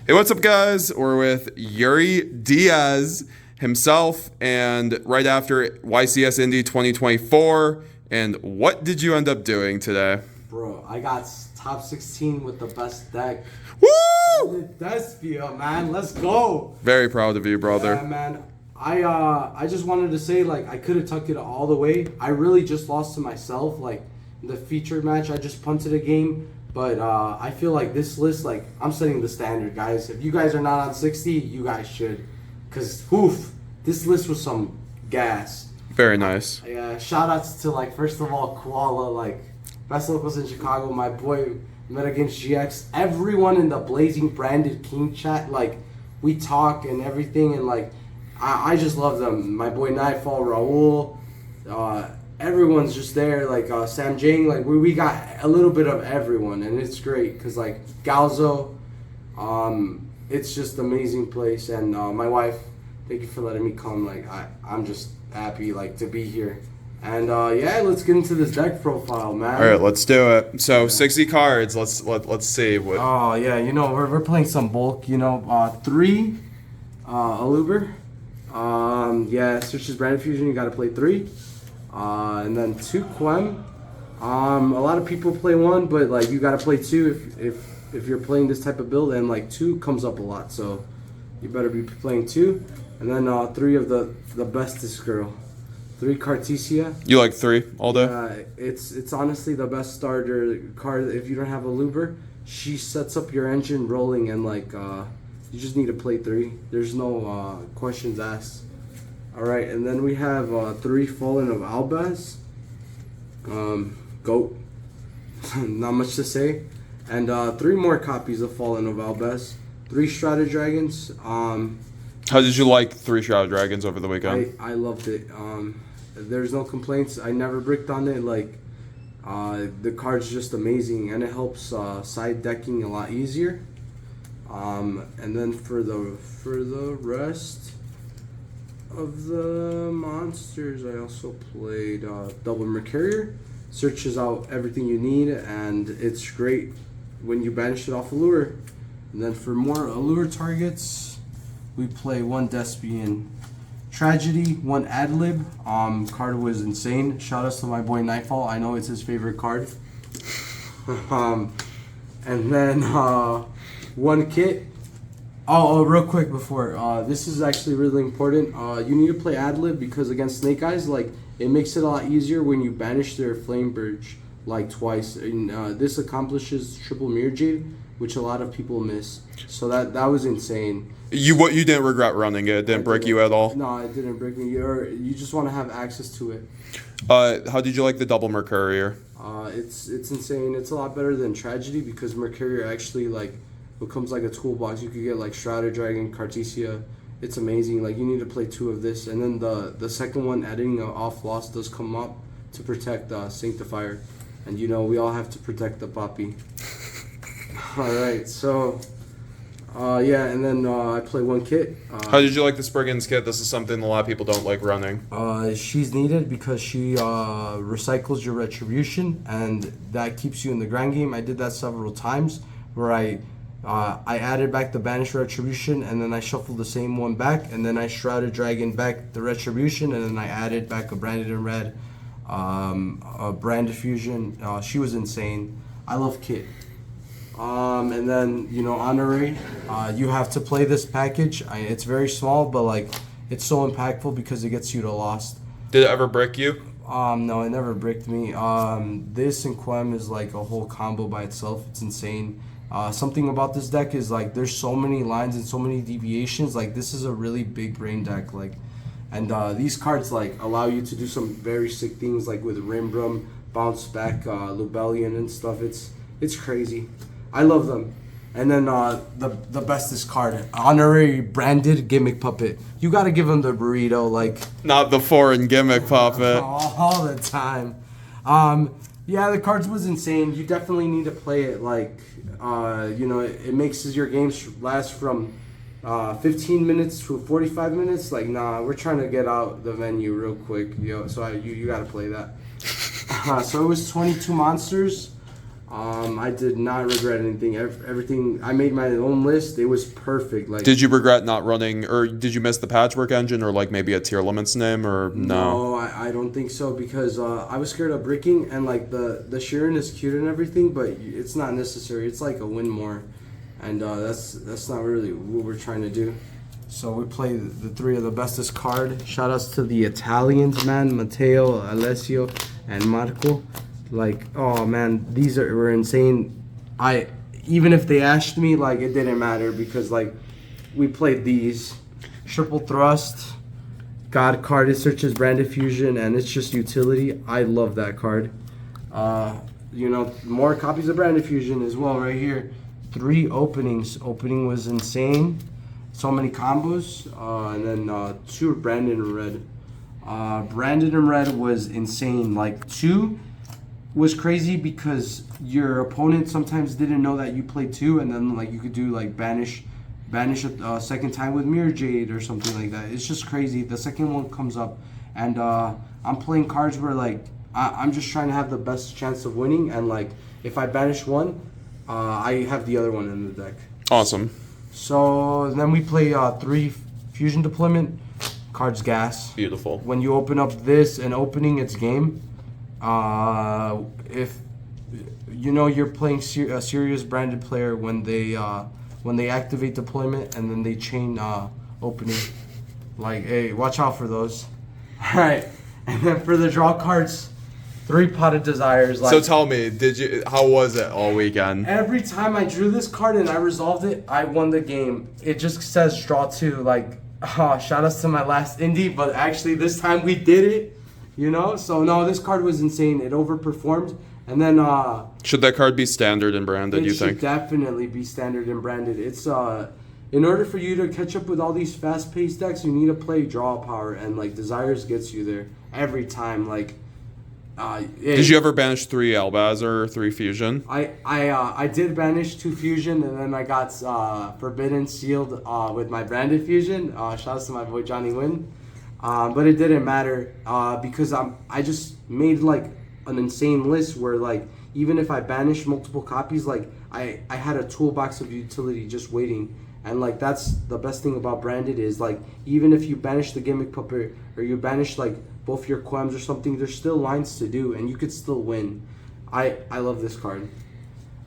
Hey, what's up, guys? We're with Yuri Diaz himself, and right after YCS Indy 2024. And what did you end up doing today? Bro, I got top 16 with the best deck. Woo! DESPIA, man. Let's go. Very proud of you, brother. Yeah, man. I just wanted to say, like, I could have tucked it all the way. I really just lost to myself. Like, in the featured match, I just punted a game. But I feel like this list, like, I'm setting the standard, guys. If you guys are not on 60, you guys should. Because, this list was some gas. Very nice. Yeah, shout outs to, like, first of all, Koala, like, best locals in Chicago, my boy met against GX. Everyone in the Blazing Branded King chat, like, we talk and everything, and, like, I just love them. My boy Nightfall, Raul, everyone's just there, like Sam Jing, like we got a little bit of everyone, and it's great because like Galzo, it's just an amazing place, and my wife, thank you for letting me come. Like I'm just happy like to be here, and yeah, let's get into this deck profile, man. All right, let's do it. So 60 cards. Let's see what. Oh yeah, you know we're playing some bulk. You know, 3 Aluber. Yeah, Search's Brand Fusion. You got to play 3. And then 2 Quem. A lot of people play 1, but like you gotta play 2 if you're playing this type of build, and like 2 comes up a lot, so you better be playing 2. And then 3 of the bestest girl, 3 Cartesia. You like 3 all day? It's honestly the best starter card if you don't have a Luber. She sets up your engine rolling, and like you just need to play 3. There's no questions asked. Alright, and then we have 3 Fallen of Albaz. GOAT. Not much to say. And 3 more copies of Fallen of Albaz. 3 Strata Dragons. How did you like 3 Shroud Dragons over the weekend? I loved it. There's no complaints. I never bricked on it. Like, the card's just amazing, and it helps side decking a lot easier. And then for the rest of the monsters, I also played Double Mercurier. Searches out everything you need, and it's great when you banish it off a lure. And then for more allure targets, we play 1 Despian Tragedy, 1 Adlib. Card was insane. Shout outs to my boy Nightfall. I know it's his favorite card. And then 1 Kit. Oh, real quick before, this is actually really important. You need to play Adlib because against Snake Eyes, like, it makes it a lot easier when you banish their Flame Birch, like, twice. And this accomplishes triple Mirror Jade, which a lot of people miss. So that was insane. You didn't regret running it? It didn't break you at all? No, it didn't break me. You just want to have access to it. How did you like the Double Mercurier? It's insane. It's a lot better than Tragedy because Mercurier actually, like, becomes like a toolbox. You could get like Strata Dragon, Cartesia. It's amazing. Like, you need to play 2 of this, and then the second one, adding off loss, does come up to protect Sanctifier, and you know we all have to protect the puppy. All right, so yeah, and then I play 1 Kit. How did you like the Spriggans kit? This is something a lot of people don't like running. She's needed because she recycles your retribution, and that keeps you in the grind game. I did that several times where I added back the Banished Retribution, and then I shuffled the same one back, and then I Shrouded Dragon back the Retribution, and then I added back a Branded in Red, a Brand Diffusion. She was insane. I love Kit. And then, you know, Honorary, you have to play this package. It's very small, but like, it's so impactful because it gets you to Lost. Did it ever break you? No, it never bricked me. This and Quem is like a whole combo by itself. It's insane. Something about this deck is like there's so many lines and so many deviations. Like, this is a really big brain deck. Like, and these cards like allow you to do some very sick things, like with Rimbrum, Bounce Back, Lubellion and stuff. It's crazy. I love them. And then the bestest card, Honorary Branded Gimmick Puppet. You gotta give him the burrito, like, not the foreign gimmick puppet. all the time. Yeah, the cards was insane. You definitely need to play it. Like, you know, it makes your games last from 15 minutes to 45 minutes. Like, nah, we're trying to get out the venue real quick, yo. So you got to play that. So it was 22 monsters. I did not regret anything. Everything, I made my own list. It was perfect. Like, Did you regret not running, or did you miss the patchwork engine, or like maybe a tier limits name, or no? no, I don't think so because I was scared of bricking and like the Sheeran is cute and everything, but it's not necessary. It's like a win more, and that's not really what we're trying to do. So we play the three of the bestest card. Shout outs to the Italians, man, Matteo, Alessio, and Marco. Like, oh man, these were insane. Even if they asked me, like, it didn't matter because like we played these. Triple thrust, God card, it searches branded fusion, and it's just utility. I love that card. You know, more copies of branded fusion as well right here. 3 openings. Opening was insane. So many combos. And then 2 branded in red. Branded in red was insane. Like 2 was crazy because your opponent sometimes didn't know that you played 2, and then like you could do like banish a second time with Mirror Jade or something like that. It's just crazy. The second one comes up, and I'm playing cards where like I'm just trying to have the best chance of winning, and like if I banish one, I have the other one in the deck. Awesome. So then we play 3 fusion deployment. Cards gas. Beautiful. When you open up this and opening, it's game. If you know you're playing a serious branded player when they activate deployment and then they chain opening, like, hey, watch out for those. All right, and then for the draw cards, 3 potted desires. Like, So tell me, how was it all weekend? every time I drew this card and I resolved it, I won the game. It just says draw 2. Like, shout outs to my last indie, but actually this time we did it. You know, so no, this card was insane. It overperformed, and then Should that card be standard and branded, it you should think? definitely be standard and branded. It's in order for you to catch up with all these fast-paced decks, you need to play draw power, and like Desires gets you there every time. Like, Did you ever banish 3 Albazar or 3 Fusion? I did banish 2 fusion, and then I got forbidden sealed with my branded fusion. Shouts to my boy Johnny Wynn. But it didn't matter because I just made like an insane list where like even if I banished multiple copies, like I had a toolbox of utility just waiting, and like that's the best thing about branded is like even if you banish the gimmick puppet or you banish like both your Quems or something, there's still lines to do and you could still win. I love this card.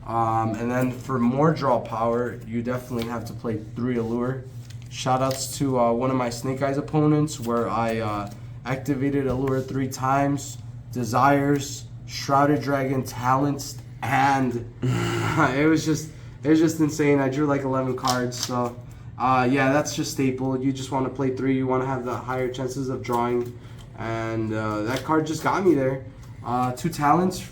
And then for more draw power, you definitely have to play 3 Allure. Shoutouts to one of my Snake Eyes opponents where I activated Allure 3 times, Desires, Shrouded Dragon, Talents, and it was just insane. I drew like 11 cards, so yeah, that's just staple. You just want to play 3, you want to have the higher chances of drawing, and that card just got me there. 2 Talents,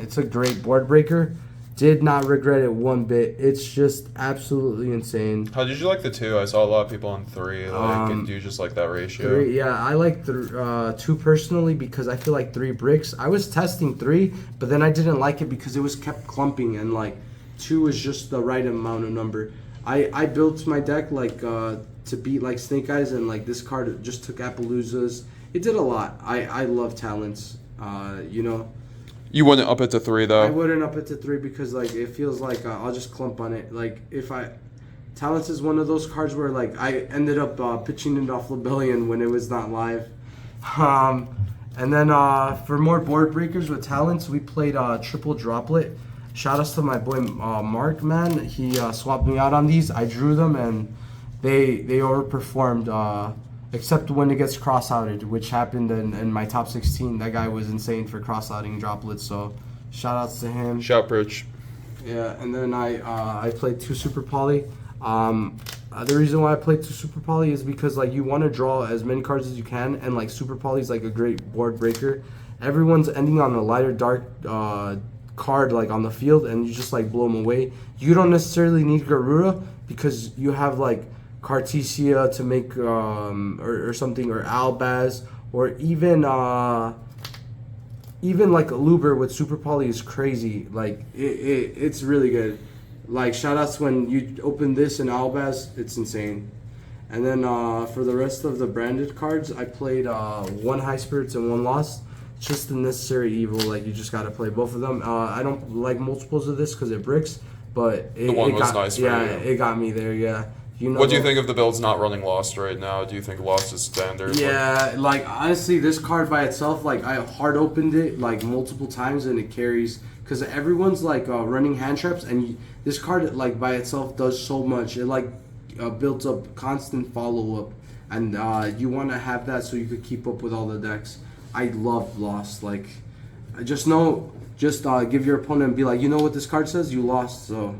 it's a great board breaker. Did not regret it one bit. It's just absolutely insane. How did you like the 2? I saw a lot of people on 3. And do you just like that ratio? 3, yeah, I like 2 personally because I feel like 3 bricks. I was testing 3, but then I didn't like it because it was kept clumping, and like 2 was just the right amount of number. I built my deck like to beat like Snake Eyes, and like this card just took Appaloozas. It did a lot. I love Talents. You know. You wouldn't up it to 3 though. I wouldn't up it to 3 because like it feels like I'll just clump on it. Like if Talents is one of those cards where like I ended up pitching it off Lebellion when it was not live. And then for more board breakers with Talents, we played Triple Droplet. Shout outs to my boy Mark, man. He swapped me out on these. I drew them and they overperformed. Except when it gets cross-outed, which happened in my top 16. That guy was insane for cross-outing droplets, so shout-outs to him. Shout Perch. Yeah, and then I played 2 Super Poly. The reason why I played 2 Super Poly is because like you want to draw as many cards as you can, and like Super Poly is like a great board breaker. Everyone's ending on a lighter dark card like on the field, and you just like blow them away. You don't necessarily need Garuda because you have like Cartesia to make or something, or Albaz, or even like a Luber with Super Poly is crazy. Like it's really good. Like shoutouts when you open this in Albaz, it's insane. And then for the rest of the branded cards, I played 1 High Spirits and 1 Lost. just the necessary evil. Like, you just gotta play both of them. I don't like multiples of this because it bricks, but The one was nice for you. it got me there. Yeah. What do you think of the builds not running Lost right now? Do you think Lost is standard? Yeah, like honestly, this card by itself, like I hard opened it like multiple times and it carries because everyone's like running hand traps, and this card like by itself does so much. It like builds up constant follow up, and you want to have that so you could keep up with all the decks. I love Lost. Like, just give your opponent and be like, you know what this card says? You lost. So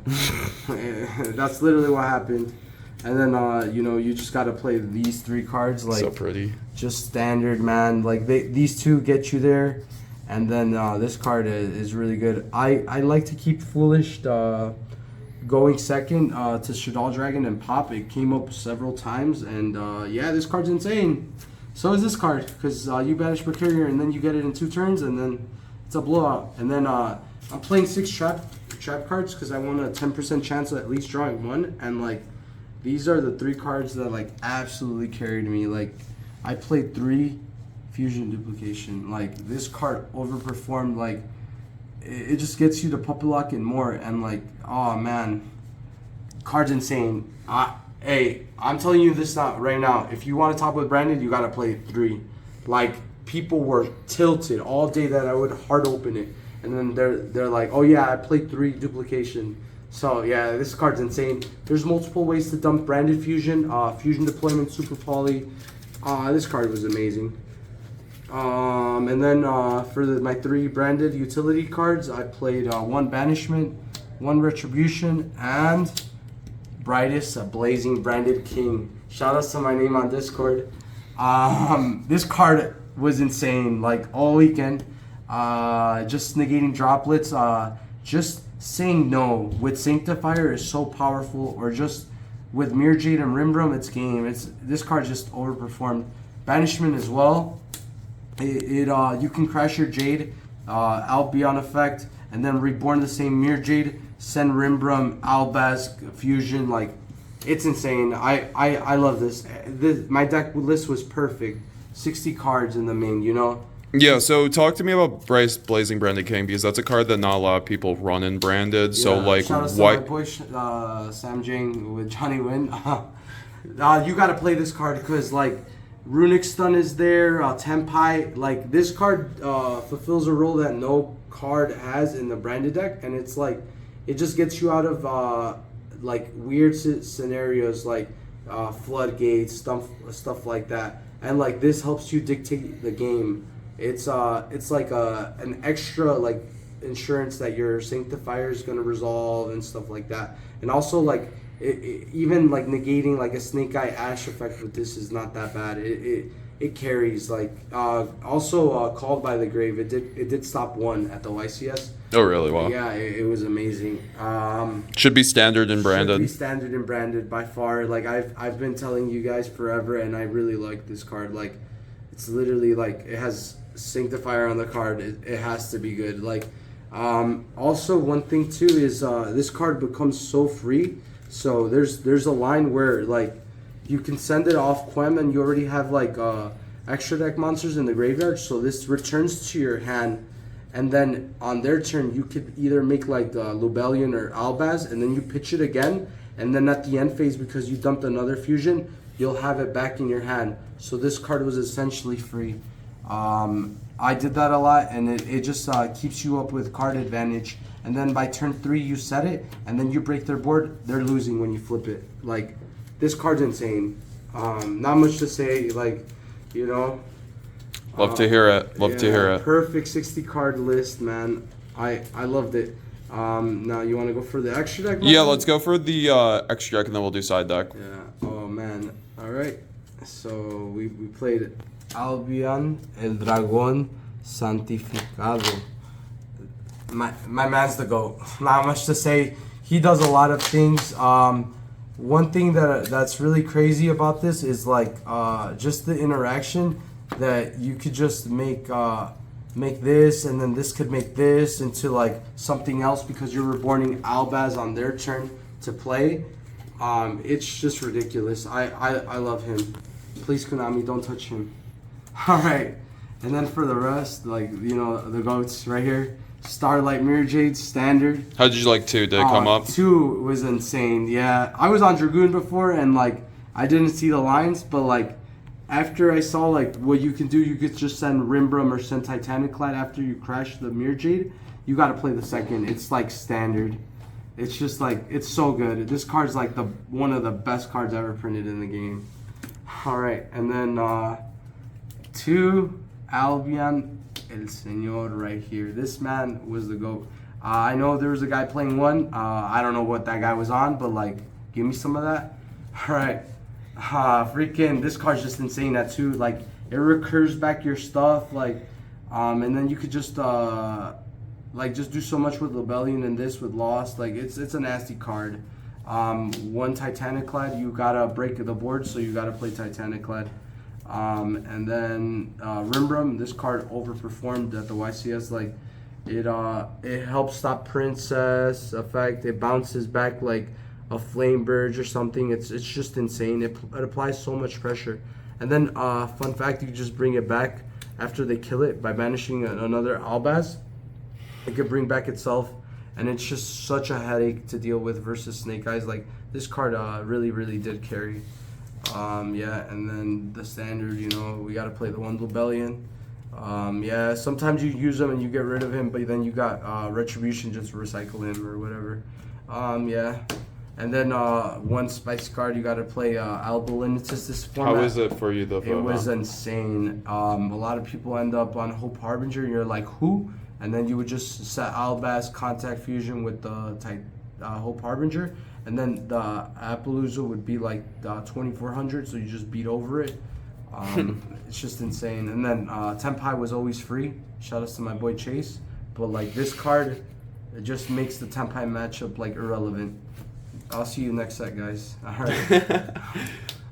that's literally what happened. And then, you just got to play these 3 cards. Like, so pretty. Just standard, man. Like, these 2 get you there. And then this card is really good. I like to keep Foolish going second to Shadal Dragon and Pop. It came up several times. And, yeah, this card's insane. So is this card. Because you banish Mercurier and then you get it in 2 turns. And then it's a blowout. And then I'm playing 6 trap cards because I want a 10% chance of at least drawing 1. And, like, these are the 3 cards that like absolutely carried me. Like, I played 3 Fusion Duplication. Like, this card overperformed. Like, it just gets you to puppet lock and more. And like, oh man, card's insane. Hey, I'm telling you this right now. If you want to top with branded, you gotta play 3. Like, people were tilted all day that I would hard open it, and then they're like, oh yeah, I played 3 Duplication. So yeah, this card's insane. There's multiple ways to dump branded Fusion. Fusion Deployment, Super Poly. This card was amazing. And then for my 3 branded utility cards, I played 1 Banishment, 1 Retribution, and Brightest, a Blazing Branded King. Shout out to my name on Discord. This card was insane, like all weekend. Just negating droplets. Just saying no with Sanctifier is so powerful, or just with Mirror Jade and Rimbrum, it's game. This card just overperformed. Banishment as well. You can crash your Jade, out beyond effect, and then reborn the same Mirror Jade, send Rimbrum, Albaz, Fusion. Like, it's insane. I love this. My deck list was perfect. 60 cards in the main, Yeah, so talk to me about Blazing Branded King, because that's a card that not a lot of people run in branded. So, like, shout out to my boy, Sam Jing with Johnny Win. You got to play this card because, like, Runic Stun is there, Tempai. Like, this card fulfills a role that no card has in the branded deck, and it's like, it just gets you out of, like, weird scenarios, like floodgates, stuff like that. And, like, this helps you dictate the game. It's like an extra like insurance that your Sanctifier is gonna resolve and stuff like that. And also, like, even like negating like a Snake Eye Ash effect with this is not that bad. It carries. Like, also Called by the Grave. It did stop 1 at the YCS. Oh really? Wow. Yeah, it was amazing. Should be standard and branded. Should be standard and branded by far. Like, I've been telling you guys forever, and I really like this card. Like, it's literally like it has Sanctifier on the card. It has to be good. Like, also one thing too is this card becomes so free. So there's a line where like you can send it off Quem and you already have like extra deck monsters in the graveyard. So this returns to your hand, and then on their turn you could either make like Lubellion or Albaz, and then you pitch it again, and then at the end phase, because you dumped another fusion, you'll have it back in your hand. So this card was essentially free. I did that a lot, and it just keeps you up with card advantage. And then by turn 3 you set it, and then you break their board, they're losing when you flip it. Like, this card's insane. Not much to say, like, Love to hear it. Love to hear it. Perfect 60 card list, man. I loved it. Now you want to go for the extra deck? Yeah, let's go for the extra deck, and then we'll do side deck. Yeah. Oh man. All right. So we played Albion El Dragón Santificado. My man's the GOAT. Not much to say. He does a lot of things. One thing that's really crazy about this is like just the interaction that you could just make this, and then this could make this into like something else because you're reborning Albaz on their turn to play. It's just ridiculous. I love him. Please, Konami, don't touch him. All right. And then for the rest, like, you know, the goats right here. Starlight Mirror Jade, standard. How did you like 2? Did it come up? 2 was insane, yeah. I was on Dragoon before, and, like, I didn't see the lines, but, like, after I saw, like, what you can do, you could just send Rimbrum or send Titaniclad after you crash the Mirror Jade. You got to play the second. It's, like, standard. It's just, like, it's so good. This card's, like, one of the best cards ever printed in the game. All right, and then 2, Albion El Señor right here. This man was the GOAT. I know there was a guy playing 1. I don't know what that guy was on, but, like, give me some of that. All right. Freaking, this card's just insane at 2. Like, it recurs back your stuff, like, and then you could just, like, just do so much with Rebellion and this with Lost. Like, it's a nasty card. 1 Titaniclad, you gotta break the board, so you gotta play Titaniclad. And then Rimbrum, this card overperformed at the YCS. Like, it helps stop Princess effect. It bounces back like a Flame Burge or something. It's just insane. It applies so much pressure. And then fun fact, you can just bring it back after they kill it by banishing another Albaz. It could bring back itself, and it's just such a headache to deal with versus Snake Eyes. Like, this card really did carry. Yeah, and then the standard, you know, we got to play the one Rebellion. Yeah, sometimes you use him and you get rid of him, but then you got Retribution, just recycle him or whatever. Yeah, and then 1 Spice card, you got to play Albalinitis this format. How is it for you, though? It was insane. A lot of people end up on Hope Harbinger, and you're like, who? And then you would just set Albaz Contact Fusion with the Hope Harbinger. And then the Appaloosa would be like 2400, so you just beat over it. It's just insane. And then Tenpai was always free. Shout out to my boy Chase. But like, this card, it just makes the Tenpai matchup like irrelevant. I'll see you next set, guys. All right.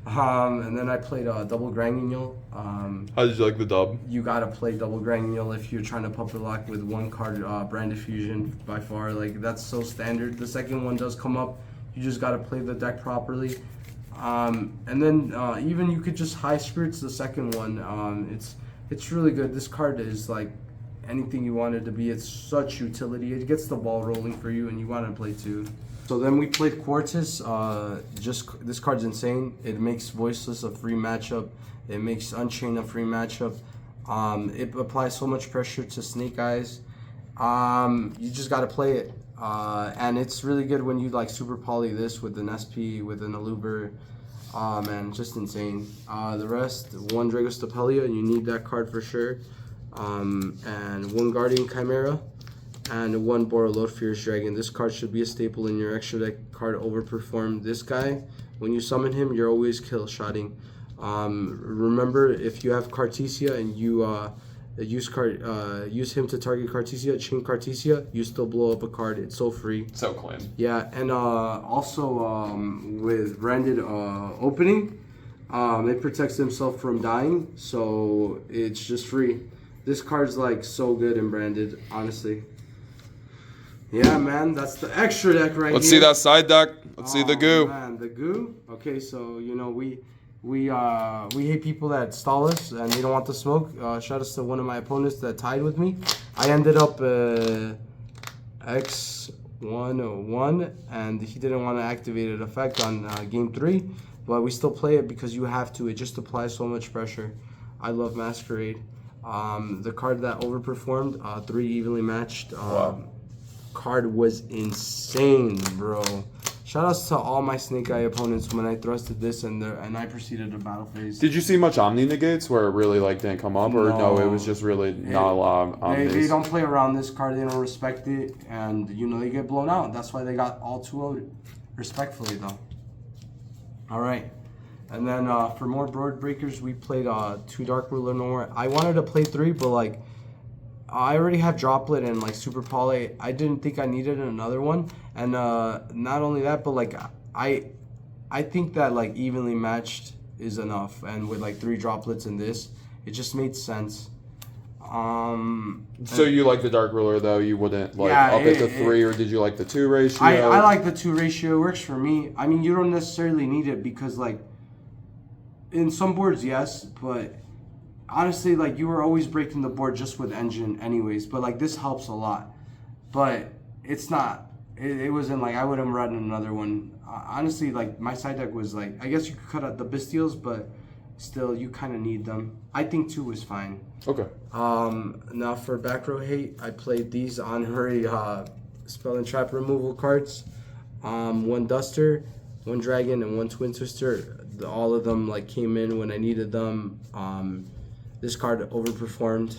And then I played double Granguignol. How did you like the dub? You gotta play double Granguignol if you're trying to puppet lock with 1 card Brand Diffusion by far. Like, that's so standard. The second one does come up. You just gotta play the deck properly. And then even you could just High Spirits the second one. It's really good. This card is like anything you want it to be. It's such utility. It gets the ball rolling for you, and you want to play 2. So then we played Quartus. Just this card's insane. It makes Voiceless a free matchup. It makes Unchained a free matchup. It applies so much pressure to Snake Eyes. You just gotta play it. And it's really good when you like super poly this with an SP, with an Aluber. Man, just insane. The rest, 1 Drago Stapelia, you need that card for sure. And 1 Guardian Chimera, and 1 Borreload Fierce Dragon. This card should be a staple in your extra deck. Card overperformed this guy. When you summon him, you're always kill shotting. Remember, if you have Cartesia and you use him to target Cartesia, chain Cartesia, you still blow up a card. It's so free. So clean. Yeah, and also with branded opening, it protects himself from dying, so it's just free. This card's like so good in branded, honestly. Yeah, man, that's the extra deck right Let's here. see that side deck. Let's see the goo. Man, the goo. Okay, so you know we hate people that stall us and they don't want the smoke. Shout out to one of my opponents that tied with me. I ended up X101, and he didn't want to activate an effect on game 3, but we still play it because you have to. It just applies so much pressure. I love Masquerade. The card that overperformed, 3 evenly matched. Wow. Card was insane, bro. Shout outs to all my Snake Eye opponents when I thrusted this and I proceeded to battle phase. Did you see much Omni negates where it really like didn't come up, or no, it was just really not a lot of Omnis? They don't play around this card. They don't respect it, and you know they get blown out. That's why they got all 2-0'd. Respectfully though. All right, and then for more board breakers, we played 2 Dark Ruler no more. I wanted to play 3, but like I already have Droplet and like Super Poly. I didn't think I needed another one, and not only that, but like I think that like evenly matched is enough, and with like 3 droplets in this, it just made sense. So you like the Dark Ruler though? You wouldn't like up it to 3, or did you like the 2 ratio? I like the 2 ratio. It works for me. I mean, you don't necessarily need it because like in some boards, yes, but honestly, like, you were always breaking the board just with engine anyways, but like this helps a lot. But it's not. It wasn't like I would have run another one. Honestly, like my side deck was like, I guess you could cut out the Bastiles, but still you kind of need them. I think 2 was fine. Okay. Now for back row hate, I played these honorary spell and trap removal cards. 1 Duster, 1 Dragon, and 1 Twin Twister. All of them like came in when I needed them. This card overperformed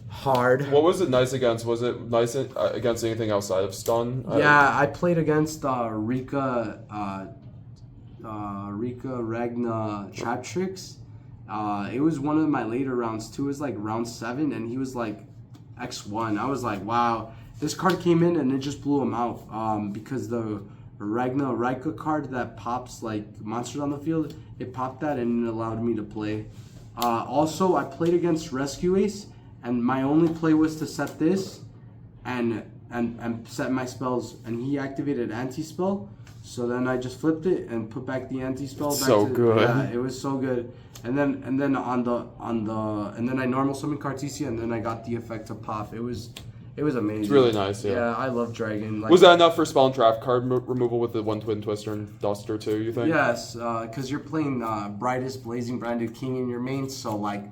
hard. What was it nice against? Was it nice against anything outside of stun? Yeah, I played against Rika Ragna Trap Tricks. It was one of my later rounds too. It was like round 7, and he was like X1. I was like, wow. This card came in and it just blew him out because the Ragna Rika card that pops like monsters on the field, it popped that and it allowed me to play. Also, I played against Rescue Ace, and my only play was to set this and set my spells, and he activated anti-spell. So then I just flipped it and put back the anti-spell. So good. Yeah, it was so good. And then I normal summon Cartesia, and then I got the effect to pop. It was amazing. It's really nice, yeah. Yeah, I love Dragon. Like, was that enough for spell and trap card removal with the 1 Twin Twister and Duster too, you think? Yes, because you're playing Brightest Blazing Branded King in your main, so like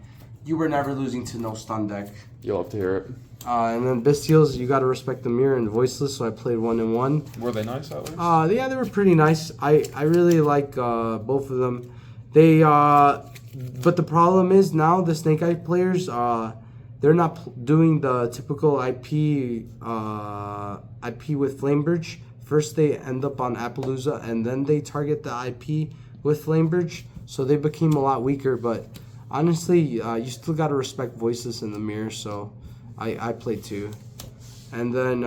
you were never losing to no stun deck. You'll have to hear it. And then Bastiles, you got to respect the mirror and voiceless, so I played 1 and 1. Were they nice at least? Yeah, they were pretty nice. I really like both of them. They but the problem is now the Snake Eye players they're not doing the typical IP with Flamebridge. First they end up on Appaloosa, and then they target the IP with Flamebridge, so they became a lot weaker. But honestly, you still got to respect voiceless in the mirror, so I played 2. And then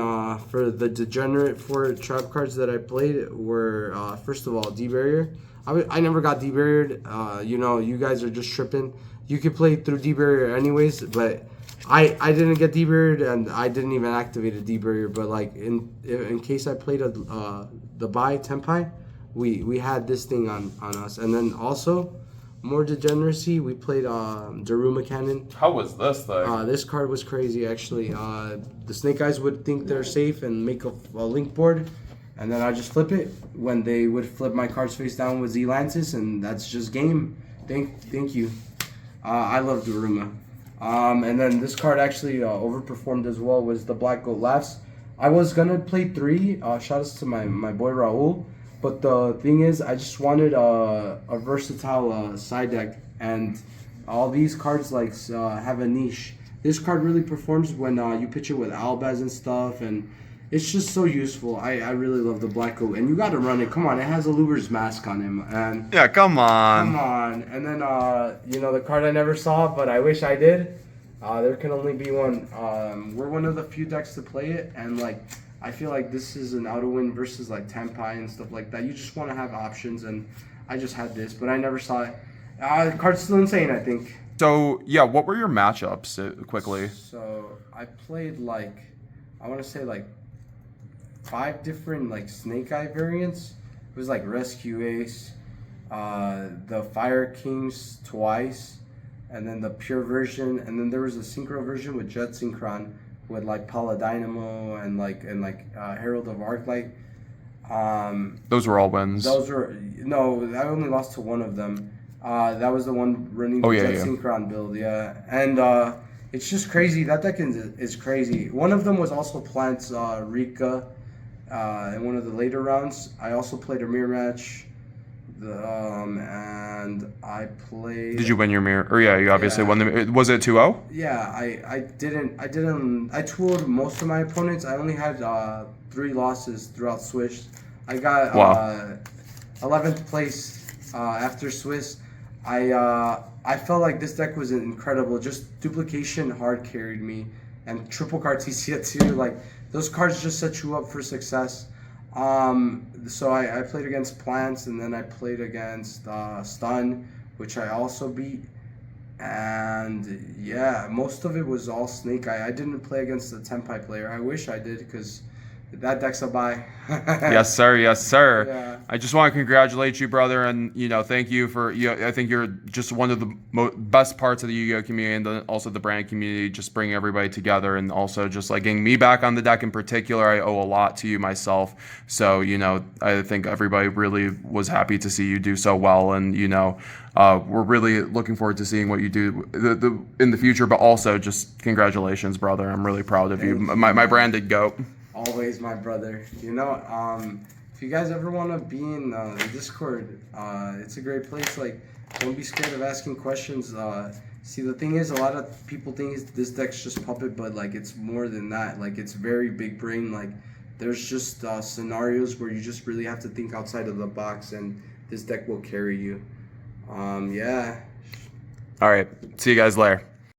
for the degenerate 4 trap cards that I played were first of all D-Barrier. I never got D-Barriered. You guys are just tripping. You could play through D-Barrier anyways, but I didn't get D-Barriered, and I didn't even activate a D-Barrier. But like in case I played the Bai Tenpai, we had this thing on us. And then also more degeneracy, we played Daruma Cannon. How was this thing? This card was crazy actually. The Snake Eyes would think they're safe and make a link board, and then I just flip it when they would flip my cards face down with Zelantis, and that's just game. Thank you. I love Daruma. And then this card actually overperformed as well was the Black Goat Laughs. I was gonna play 3. Shoutouts to my boy Raul. But the thing is, I just wanted a versatile side deck, and all these cards like have a niche. This card really performs when you pitch it with Albaz and stuff, and it's just so useful. I really love the Black Goat, and you got to run it. Come on, it has a Luber's mask on him, and yeah, come on. And then the card I never saw, but I wish I did. There can only be one. We're one of the few decks to play it, and like I feel like this is an auto win versus like Tenpai and stuff like that. You just want to have options, and I just had this, but I never saw it. The card's still insane, I think. So yeah, what were your matchups quickly? So I played like I want to say like 5 different like Snake Eye variants. It was like Rescue Ace, the Fire Kings twice, and then the pure version, and then there was a synchro version with Jet Synchron with like Paladynamo and Herald of Arclight. Those were all wins. I only lost to one of them. That was the one running the Jet Synchron build, yeah. And it's just crazy. That deck is crazy. One of them was also Plants Rika in one of the later rounds. I also played a mirror match. And I played. Did you win your mirror? Or yeah, you obviously won the. Was it 2-0? Yeah, I didn't. I tooled most of my opponents. I only had 3 losses throughout Swish. I got 11th place after Swiss. I felt like this deck was incredible. Just duplication hard carried me, and triple Cartesia too. Like those cards just set you up for success. So I played against Plants, and then I played against Stun, which I also beat. And yeah, most of it was all Snake Eye. I didn't play against the Tenpai player. I wish I did, because That deck's a buy. Yes, sir. Yes, sir. Yeah. I just want to congratulate you, brother, and thank you for. I think you're just one of the best parts of the Yu-Gi-Oh community, and also the brand community. Just bringing everybody together, and also just like getting me back on the deck in particular. I owe a lot to you myself. So I think everybody really was happy to see you do so well, and we're really looking forward to seeing what you do in the future. But also, just congratulations, brother. I'm really proud of you. My branded goat. Always my brother. If you guys ever want to be in the Discord, it's a great place. Like, don't be scared of asking questions. See, the thing is, a lot of people think this deck's just puppet, but like it's more than that. Like, it's very big brain. Like, there's just scenarios where you just really have to think outside of the box, and this deck will carry you. Yeah. All right. See you guys later.